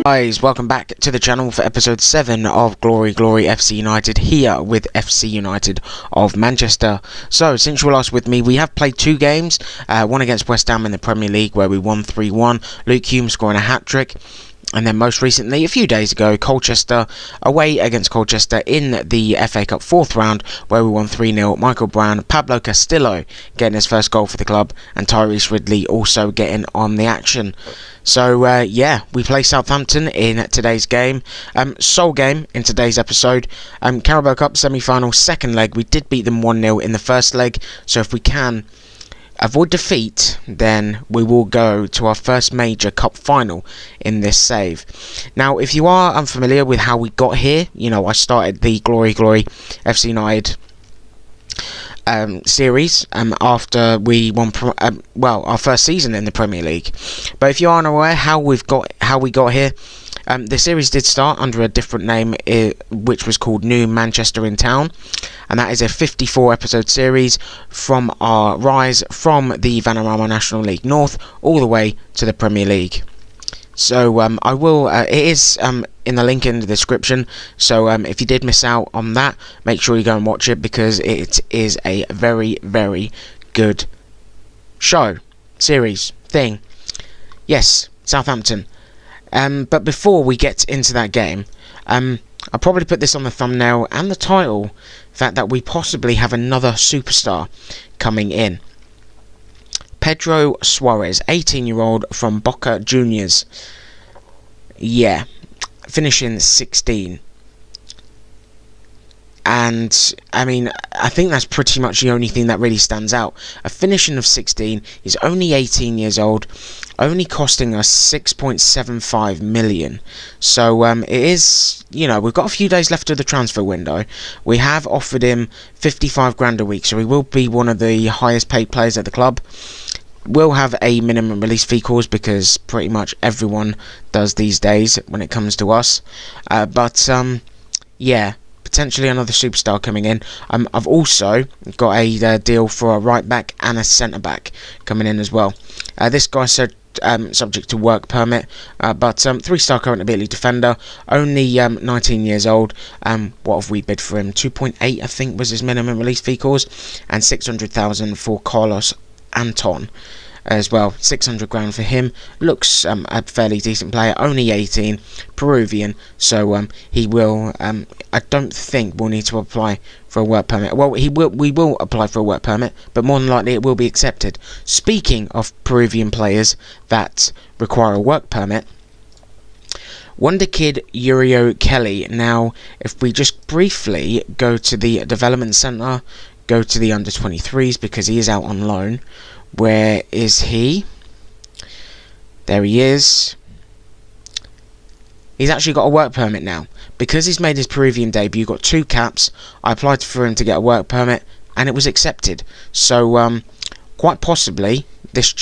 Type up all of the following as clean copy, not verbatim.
Guys, welcome back to the channel for episode 7 of Glory FC United, here with FC United of Manchester. So, since you were last with me, we have played 2 games, one against West Ham in the Premier League where we won 3-1, Luke Hume scoring a hat-trick. And then most recently, a few days ago, Colchester, away against Colchester in the FA Cup 4th round, where we won 3-0. Michael Brown, Pablo Castillo getting his first goal for the club, and Tyrese Ridley also getting on the action. So, yeah, we play Southampton in today's game. Sole game in today's episode. Carabao Cup semi-final, second leg. We did beat them 1-0 in the first leg, so if we can avoid defeat, then we will go to our first major cup final in this save. Now, if you are unfamiliar with how we got here, you know, I started the Glory FC United series after we won our first season in the Premier League. But if you aren't aware how we got here, the series did start under a different name, which was called New Manchester in Town, and that is a 54 episode series from our rise from the Vanarama National League North all the way to the Premier League. So I will, it is in the link in the description, so if you did miss out on that, make sure you go and watch it, because it is a very, very good show, series, thing. Yes, Southampton. But before we get into that game, I'll probably put this on the thumbnail and the title, the fact that we possibly have another superstar coming in. Pedro Suarez, 18-year-old from Boca Juniors. Yeah, finishing 16. And, I mean, I think that's pretty much the only thing that really stands out. A finishing of 16, he's only 18 years old, only costing us 6.75 million. So, it is, you know, we've got a few days left of the transfer window. We have offered him 55 grand a week, so he will be one of the highest paid players at the club. Will have a minimum release fee clause, because pretty much everyone does these days when it comes to us. Yeah, potentially another superstar coming in. I've also got a deal for a right back and a centre back coming in as well. This guy said subject to work permit, but 3-star current ability defender, only 19 years old. What have we bid for him? 2.8 I think was his minimum release fee clause, and 600,000 for Carlos Anton as well. 600 grand for him. Looks a fairly decent player, only 18, Peruvian, so he will, I don't think we'll need to apply for a work permit. Well, we will apply for a work permit, but more than likely it will be accepted. Speaking of Peruvian players that require a work permit, Wonder Kid Uriel Kelly. Now, if we just briefly go to the development centre, go to the under-23s, because he is out on loan. Where is he? There he is. He's actually got a work permit now. Because he's made his Peruvian debut, got 2 caps. I applied for him to get a work permit, and it was accepted. So, quite possibly, this...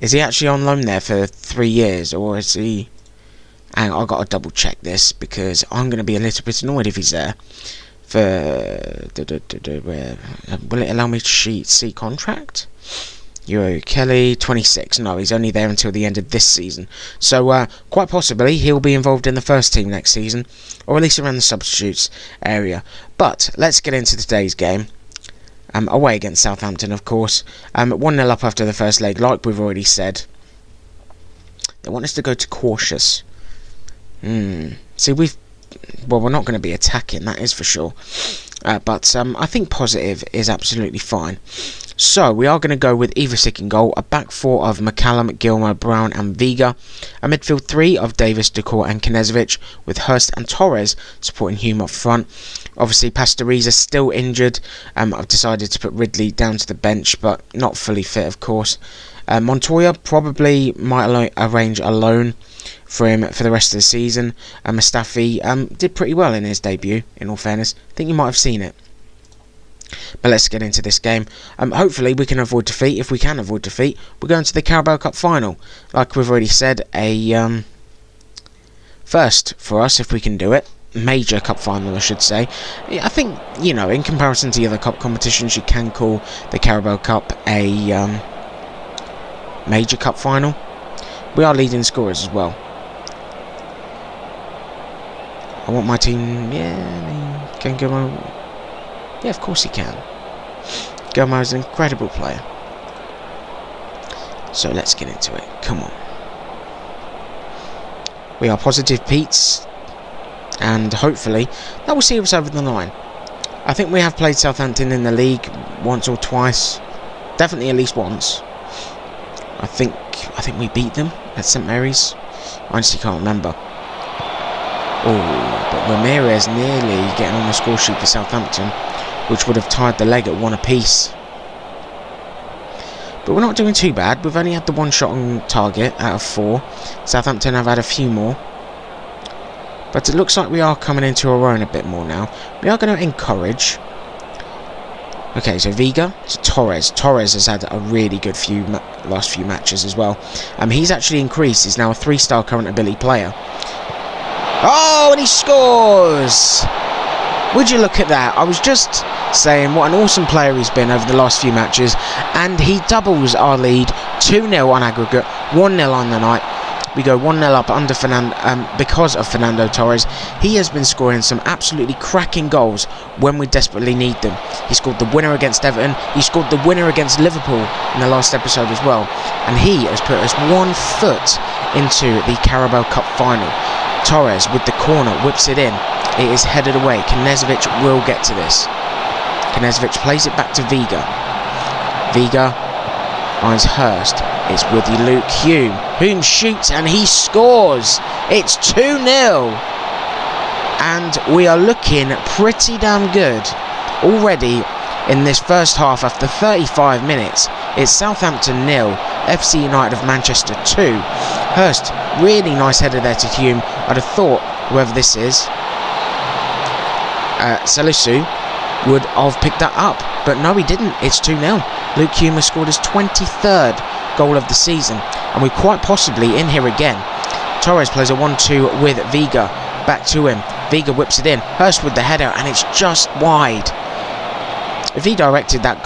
Is he actually on loan there for 3 years, or is he... Hang on, I've got to double check this, because I'm going to be a little bit annoyed if he's there. Will it allow me to see contract? Uriel Kelly, 26. No, he's only there until the end of this season. So, quite possibly, he'll be involved in the first team next season, or at least around the substitutes area. But, let's get into today's game. Away against Southampton, of course. 1-0 up after the first leg, like we've already said. They want us to go to cautious. See, well, we're not going to be attacking, that is for sure. But I think positive is absolutely fine. So, we are going to go with Ivisic in goal, a back 4 of McCallum, Gilmer, Brown and Vega, a midfield 3 of Davis, Ducour and Knežević, with Hurst and Torres supporting Hume up front. Obviously, Pastoriza still injured. I've decided to put Ridley down to the bench, but not fully fit, of course. Montoya probably might arrange a loan for him for the rest of the season. Mustafi did pretty well in his debut, in all fairness. I think you might have seen it. But let's get into this game. Hopefully we can avoid defeat. If we can avoid defeat, we're going to the Carabao Cup final. Like we've already said, a first for us if we can do it. Major cup final, I should say. I think, you know, in comparison to the other cup competitions, you can call the Carabao Cup a major cup final. We are leading scorers as well. I want my team... can Gilmo... Yeah, of course he can. Gilmo is an incredible player. So let's get into it. Come on. We are positive Pete's. And hopefully that will see us over the line. I think we have played Southampton in the league once or twice. Definitely at least once. I think we beat them at St Mary's. I honestly can't remember. Oh, but Ramirez nearly getting on the score sheet for Southampton, which would have tied the leg at 1 apiece. But we're not doing too bad. We've only had the 1 shot on target out of 4. Southampton have had a few more. But it looks like we are coming into our own a bit more now. We are going to encourage. Okay, so Vega to Torres. Torres has had a really good last few matches as well. He's actually increased. He's now a 3-star current ability player. Oh, and he scores! Would you look at that? I was just saying what an awesome player he's been over the last few matches. And he doubles our lead. 2-0 on aggregate. 1-0 on the night. We go 1-0 up under because of Fernando Torres. He has been scoring some absolutely cracking goals when we desperately need them. He scored the winner against Everton. He scored the winner against Liverpool in the last episode as well. And he has put us 1 foot into the Carabao Cup final. Torres with the corner whips it in. It is headed away. Knežević will get to this. Knežević plays it back to Vega. Vega finds Hurst. It's with Luke Hume. Hume shoots and he scores. It's 2-0. And we are looking pretty damn good already in this first half after 35 minutes. It's Southampton 0, FC United of Manchester 2. Hurst, really nice header there to Hume. I'd have thought whoever this is, Salisu, would have picked that up. But no, he didn't. It's 2-0. Luke Hume has scored his 23rd goal of the season, and we're quite possibly in here again. Torres plays a 1-2 with Vega. Back to him. Vega whips it in. Hurst with the header, and it's just wide. If he directed that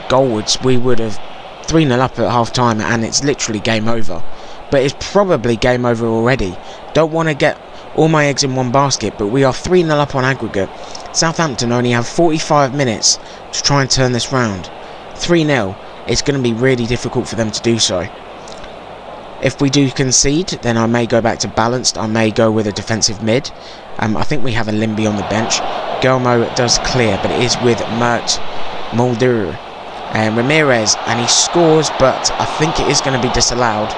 goalwards, we would have 3-0 up at half time, and it's literally game over. But it's probably game over already. Don't want to get all my eggs in one basket, but we are 3-0 up on aggregate. Southampton only have 45 minutes to try and turn this round. 3-0. It's going to be really difficult for them to do so. If we do concede, then I may go back to balanced. I may go with a defensive mid. I think we have a Limby on the bench. Gelmo does clear, but it is with Mert Mulder and Ramirez, and he scores, but I think it is going to be disallowed.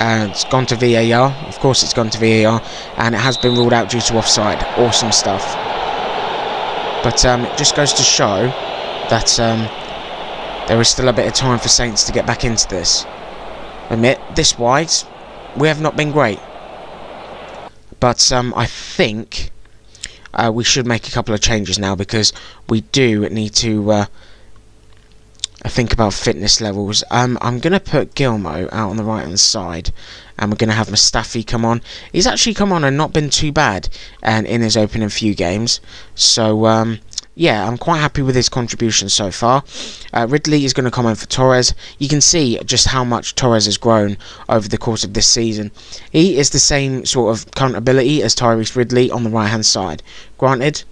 And it's gone to VAR. Of course it's gone to VAR, and it has been ruled out due to offside. Awesome stuff. But it just goes to show that there is still a bit of time for Saints to get back into this. Admit, this wide, we have not been great. But I think we should make a couple of changes now, because we do need to think about fitness levels. I'm going to put Gilmo out on the right hand side, and we're going to have Mustafi come on. He's actually come on and not been too bad and in his opening few games. So yeah, I'm quite happy with his contribution so far. Ridley is going to come in for Torres. You can see just how much Torres has grown over the course of this season. He is the same sort of current ability as Tyrese Ridley on the right hand side. Granted,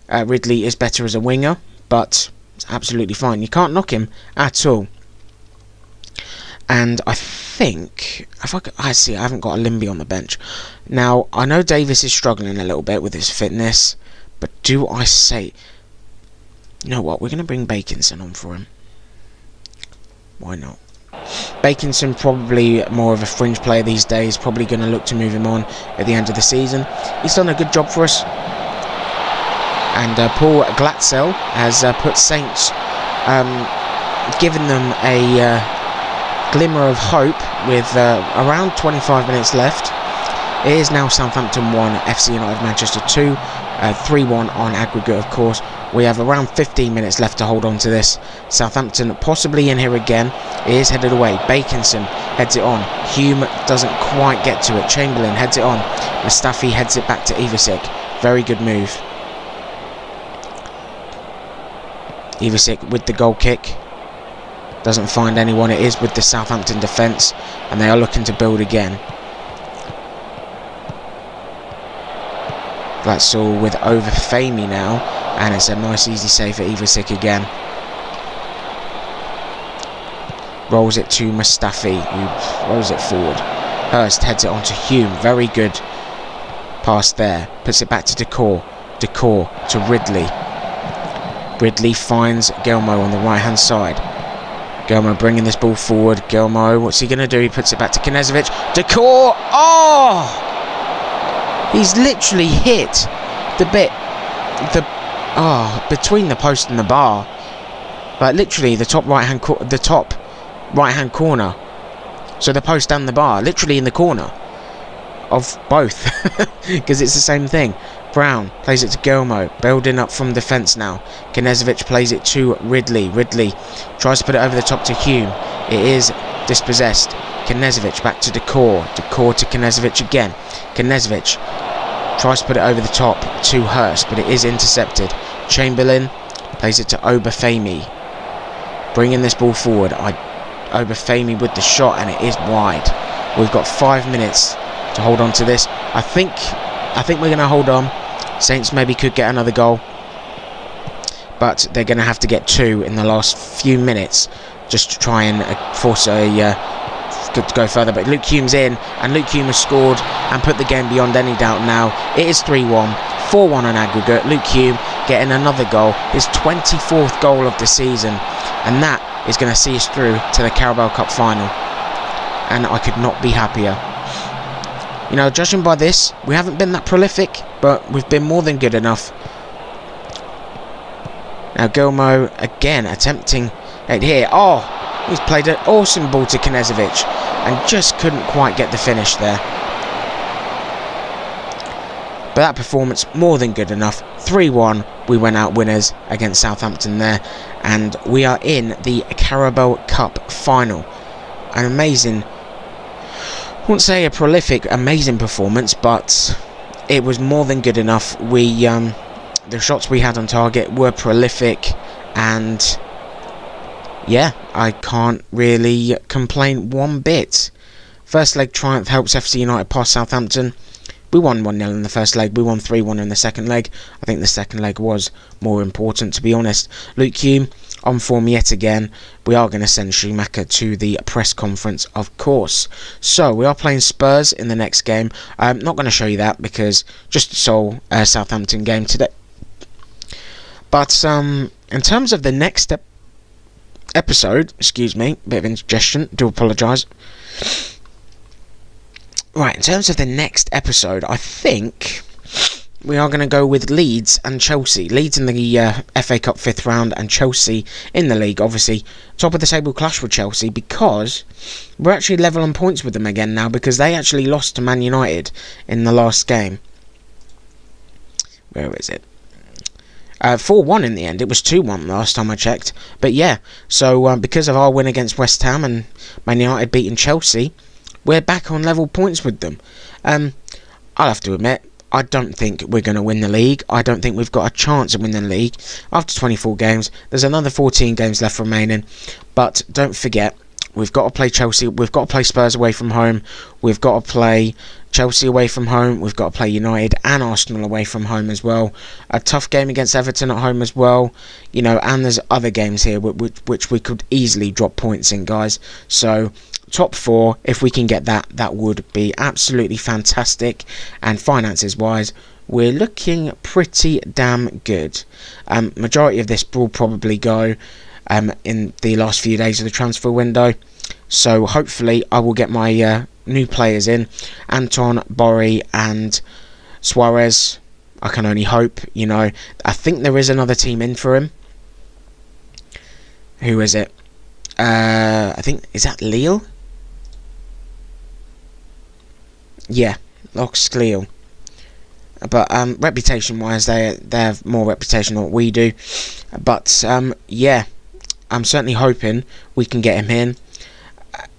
Ridley is better as a winger, but it's absolutely fine. You can't knock him at all. And I think, I haven't got a Limby on the bench. Now, I know Davis is struggling a little bit with his fitness, but do I say, you know what, we're going to bring Bakinson on for him. Why not? Bakinson probably more of a fringe player these days, probably going to look to move him on at the end of the season. He's done a good job for us. And Paul Glatzel has put Saints, given them a glimmer of hope with around 25 minutes left. It is now Southampton 1, FC United Manchester 2, 3-1 on aggregate, of course. We have around 15 minutes left to hold on to this. Southampton possibly in here again. It is headed away. Bakinson heads it on. Hume doesn't quite get to it. Chamberlain heads it on. Mustafi heads it back to Ivicic. Very good move. Ivicic with the goal kick. Doesn't find anyone. It is with the Southampton defence, and they are looking to build again. That's all with Overfamy now, and it's a nice easy save for Ivicic again. Rolls it to Mustafi, who rolls it forward. Hurst heads it on to Hume. Very good pass there. Puts it back to Decor. Decor to Ridley. Ridley finds Gilmo on the right hand side. Gilmo bringing this ball forward. Gilmo, what's he going to do? He puts it back to Knežević. Decor! Oh! He's literally hit the bit, between the post and the bar. Like literally the top right hand corner. So the post and the bar, literally in the corner of both, because it's the same thing. Brown plays it to Gilmo, building up from defence now. Knežević plays it to Ridley. Ridley tries to put it over the top to Hume. It is dispossessed. Knežević back to Decor. Decor to Knežević again. Knežević tries to put it over the top to Hurst, but it is intercepted. Chamberlain plays it to Overfamy. Bringing this ball forward. Overfamy with the shot, and it is wide. We've got 5 minutes to hold on to this. I think we're going to hold on. Saints maybe could get another goal, but they're going to have to get 2 in the last few minutes just to try and force to go further. But Luke Hume's in, and Luke Hume has scored and put the game beyond any doubt now. It is 3-1, 4-1 on aggregate. Luke Hume getting another goal, his 24th goal of the season, and that is going to see us through to the Carabao Cup final, and I could not be happier. You know, judging by this, we haven't been that prolific, but we've been more than good enough. Now Gilmo again attempting it here. Oh, he's played an awesome ball to Knežević and just couldn't quite get the finish there. But that performance, more than good enough. 3-1, we went out winners against Southampton there, and we are in the Carabao Cup final. An amazing, I wouldn't say a prolific, amazing performance, but it was more than good enough. The shots we had on target were prolific, and yeah, I can't really complain one bit. First leg triumph helps FC United past Southampton. We won 1-0 in the first leg, we won 3-1 in the second leg. I think the second leg was more important, to be honest. Luke Hume on form yet again. We are going to send Schumacher to the press conference, of course. So, we are playing Spurs in the next game. I'm not going to show you that because just the sole Southampton game today. But in terms of the next episode, excuse me, bit of indigestion, do apologise. Right, in terms of the next episode, I think we are going to go with Leeds and Chelsea. Leeds in the FA Cup 5th round and Chelsea in the league. Obviously, top of the table clash with Chelsea because we're actually level on points with them again now because they actually lost to Man United in the last game. Where is it? 4-1 in the end. It was 2-1 last time I checked. But yeah, so because of our win against West Ham and Man United beating Chelsea, we're back on level points with them. I'll have to admit, I don't think we're going to win the league. I don't think we've got a chance of winning the league. After 24 games, there's another 14 games left remaining. But don't forget, we've got to play Chelsea. We've got to play Spurs away from home. We've got to play Chelsea away from home. We've got to play United and Arsenal away from home as well. A tough game against Everton at home as well. You know, and there's other games here which we could easily drop points in, guys. So top 4, if we can get that would be absolutely fantastic. And finances wise, we're looking pretty damn good. Majority of this will probably go in the last few days of the transfer window. So hopefully I will get my new players in. Anton, Borri and Suarez. I can only hope, you know. I think there is another team in for him. Who is it? I think, is that Lille? Yeah, Loxleel. But reputation wise, they have more reputation than what we do. But yeah, I'm certainly hoping we can get him in.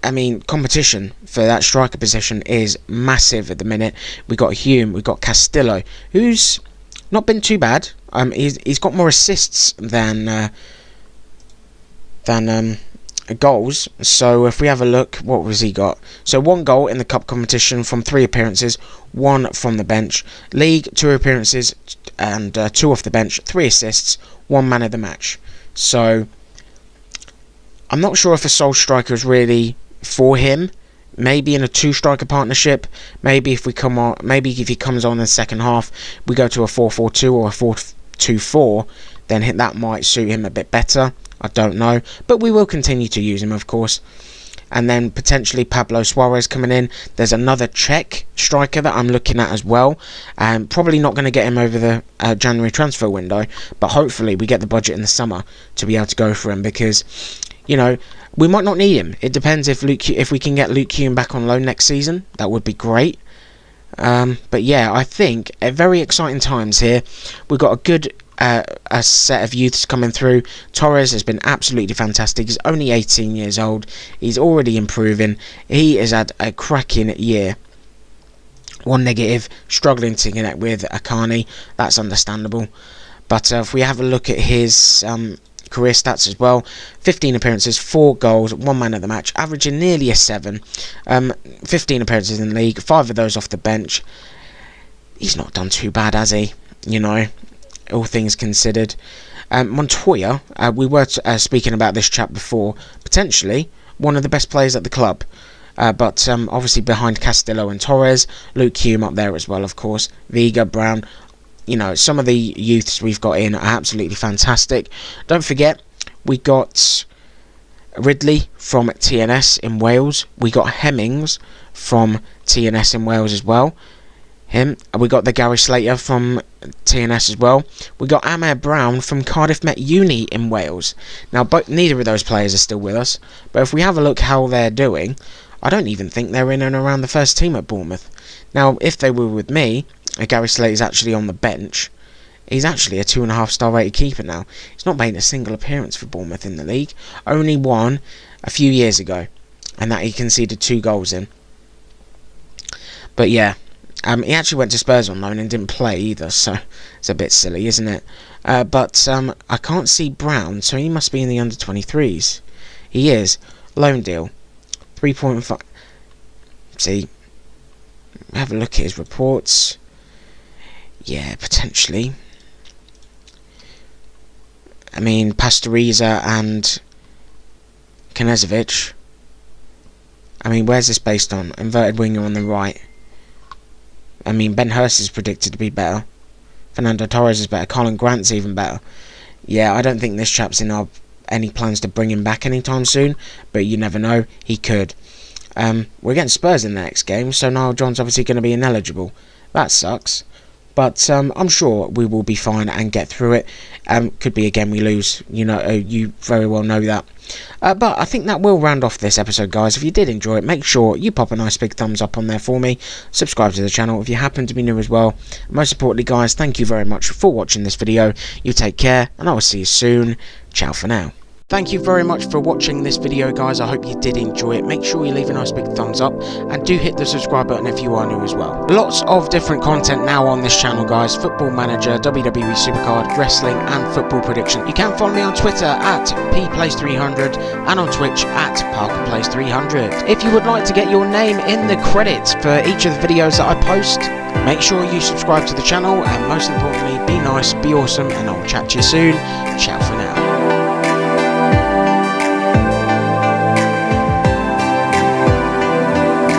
I mean, competition for that striker position is massive at the minute. We got Hume, we got Castillo, who's not been too bad. He's got more assists than than goals. So if we have a look, what was he got? So 1 goal in the cup competition from 3 appearances, 1 from the bench. League, 2 appearances and 2 off the bench, 3 assists, 1 man of the match. So I'm not sure if a sole striker is really for him. Maybe in a 2-striker partnership. Maybe if we come on, maybe if he comes on in the second half, we go to a 4-4-2 or a 4-2-4. Then that might suit him a bit better. I don't know, but we will continue to use him, of course. And then potentially Pablo Suarez coming in. There's another Czech striker that I'm looking at as well. Probably not going to get him over the January transfer window, but hopefully we get the budget in the summer to be able to go for him, because, you know, we might not need him. It depends if we can get Luke Hume back on loan next season. That would be great. But yeah, I think very exciting times here. We've got a good a set of youths coming through. Torres has been absolutely fantastic. He's only 18 years old. He's already improving. He has had a cracking year. 1 negative, struggling to connect with Akani. That's understandable. But if we have a look at his career stats as well, 15 appearances, 4 goals, 1 man of the match, averaging nearly a 7. 15 appearances in the league, 5 of those off the bench. He's not done too bad, has he? You know, all things considered. Montoya, we were speaking about this chap before, potentially one of the best players at the club. But obviously behind Castillo and Torres, Luke Hume up there as well, of course, Vega, Brown. You know, some of the youths we've got in are absolutely fantastic. Don't forget, we got Ridley from TNS in Wales. We got Hemmings from TNS in Wales as well. We got the Gary Slater from TNS as well. We got Amir Brown from Cardiff Met Uni in Wales. Now, neither of those players are still with us. But if we have a look how they're doing, I don't even think they're in and around the first team at Bournemouth. Now, if they were with me, Gary Slater's actually on the bench. He's actually a 2.5-star rated keeper now. He's not made a single appearance for Bournemouth in the league. Only one a few years ago, and that he conceded 2 goals in. But yeah, he actually went to Spurs on loan and didn't play either, so it's a bit silly, isn't it? But I can't see Brown, so he must be in the under-23s. He is. Loan deal. 3.5. See, have a look at his reports. Yeah, potentially. I mean, Pastoriza and Knežević. I mean, where's this based on? Inverted winger on the right. I mean, Ben Hurst is predicted to be better. Fernando Torres is better. Colin Grant's even better. Yeah, I don't think this chap's in any plans to bring him back anytime soon, but you never know, he could. We're getting Spurs in the next game, so Niall John's obviously going to be ineligible. That sucks. But I'm sure we will be fine and get through it. Could be again we lose. You know, you very well know that. But I think that will round off this episode, guys. If you did enjoy it, make sure you pop a nice big thumbs up on there for me. Subscribe to the channel if you happen to be new as well. Most importantly, guys, thank you very much for watching this video. You take care, and I will see you soon. Ciao for now. Thank you very much for watching this video, guys. I hope you did enjoy it. Make sure you leave a nice big thumbs up and do hit the subscribe button if you are new as well. Lots of different content now on this channel, guys. Football Manager, WWE Supercard, wrestling and football prediction. You can follow me on Twitter at pplays300 and on Twitch at parkerplays300. If you would like to get your name in the credits for each of the videos that I post, make sure you subscribe to the channel, and most importantly, be nice, be awesome, and I'll chat to you soon. Ciao for now.